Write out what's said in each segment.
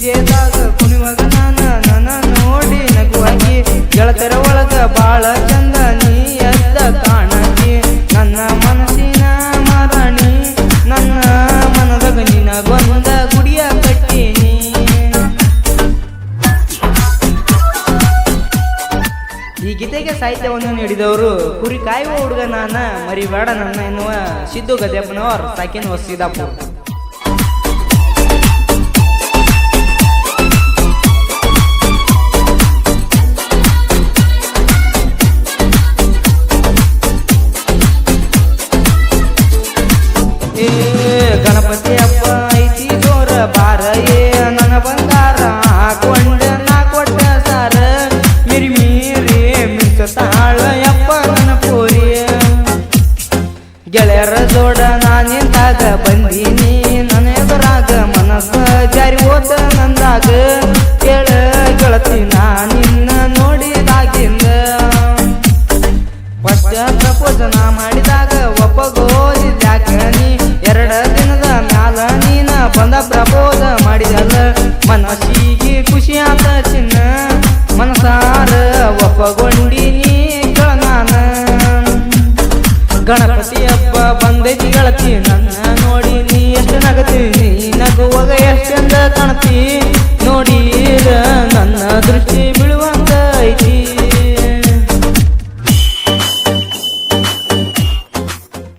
ಡಿಜೆದಾಗ ಕುಣಿವಾಗ ನನ್ನ ನೋಡಿ ನಗುವಾಗಿ ಗೆಳತರ ಒಳಗ ಬಾಳ ಚಂದ ನೀ ಎದ್ದ ಕಾಣಕಿ ನನ್ನ ಮನಸ್ಸಿನ ಮರಣಿ ನನ್ನ ಮನದಾಗ ನಿನಗೊಂದ ಗುಡಿಯ ಕಟ್ಟೀನಿ. ಈ ಗೀತೆಗೆ ಸಾಹಿತ್ಯವನ್ನು ನೀಡಿದವರು ಕುರಿ ಕಾಯುವ ಹುಡುಗ ನಾನ ಮರಿಬೇಡ ನನ್ನ ಎನ್ನುವ ಸಿದ್ದು ಗದ್ಯಪ್ಪನವರ್ ಸಾಕಿನ ವಸಿದಾಪುರ. ಗಣಪತಿ ಹಬ್ಬ ಐತಿ ಜೋರ ಬಾರ ನನ್ನ ಬಂಗಾರ ಹಾಕೊಂಡ ನಾ ಕೊಟ್ಟ ಸಾರ ಮಿರಿ ಮೀರಿ ಮಿಂಚತಾಳ ಯಪ್ಪ ನನ್ನ ಪೋರಿ. ಗೆಳೆಯರ ಜೋಡ ನಾನಿಂದಾಗ ಬಂದೀನಿ ನನ್ನ ಎದುರಾಗ ಮನಸ್ಸ ಜಾರಿ ಹೋತ ನಂದಾಗ ಕೇಳ ಗೆಳತಿ ನಾ ನಿನ್ನ ನೋಡಿದಾಗಿಂದ ಫಸ್ಟ್ ಪ್ರಪೋಸ್ ನಾ ಮಾಡಿದಾಗ ಒಪ್ಪಗೋದಿದ್ಯಾಕ ನೀ 2 ದಿನದ ಮ್ಯಾಲ ನೀನ ಬಂದ ಪ್ರಪೋಸ್ ಮಾಡಿದಲ್ಲ ಮನಸ್ಸಿಗೆ ಖುಷಿ ಆತ ಚಿನ್ನ ಮನಸಾರ ಒಪ್ಪಗೊಂಡಿನಿ ನಾನ. ಗಣಪತಿ ಹಬ್ಬ ಬಂದೈತಿ ಗೆಳತಿ ನನ್ನ ನೋಡಿ ನೀ ಎಷ್ಟು ನಗತಿ ನೀ ನಗುವಾಗ ಎಷ್ಟೆಂದ ಕಾಣತಿ ನೋಡಿರ ನನ್ನ ದೃಷ್ಟಿ ಬೀಳುವಂಗ ಐತಿ.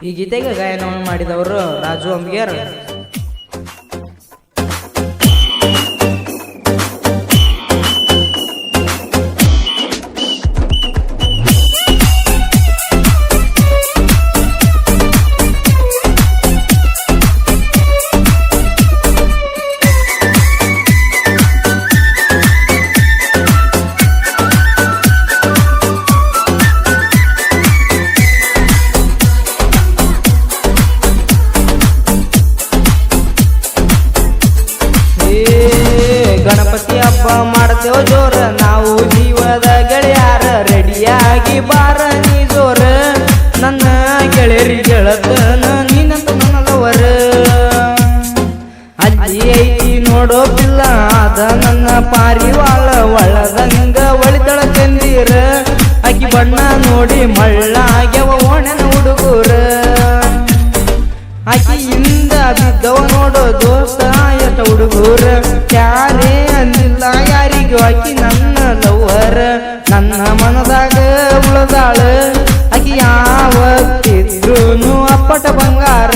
ಈ ಗೀತೆಗೆ ಗಾಯನವನ್ನು ಮಾಡಿದವರು ರಾಜು ಅಂಬಿಗೇರ್. ಗಣಪತಿ ಹಬ್ಬ ಮಾಡ್ತೇವ ಜೋರ ನಾವು ಜೀವದ ಗೆಳೆಯಾರ ರೆಡಿಯಾಗಿ ಬಾರ ನೀ ಜೋರ ನನ್ನ ಗೆಳೆಯರಿ ಗೆಳತನ ನೀನಂತ ನನ್ನದವರ. ಅಲ್ಲಿ ಐತಿ ನೋಡೋ ಪಿಲ್ಲ ಅದ ನನ್ನ ಪಾರಿವಾಳ ಒಳದಂಗ ಒಳಿತಳ ತಂದೀರ ಅಕ್ಕಿ ಬಣ್ಣ ನೋಡಿ ಮಳ್ಳಾಗ್ಯವ ಓಣನ ಹುಡುಗರ. ಆಕಿಯಿಂದ ಬಿದ್ದವ ನೋಡೋ ದೋಸ್ತ ಎಷ್ಟ ಹುಡುಗರ ಯಾರೇ ಅಂದಿಲ್ಲ ಯಾರಿಗೂ ಆಕಿ ನನ್ನ ಲವರ ನನ್ನ ಮನದಾಗ ಉಳದಾಳ ಆಕಿ ಯಾವತ್ತಿದ್ರೂನು ಅಪ್ಪಟ ಬಂಗಾರ.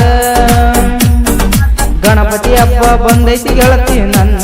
ಗಣಪತಿ ಹಬ್ಬ ಬಂದೈತಿ ಗೆಳತಿ ನನ್ನ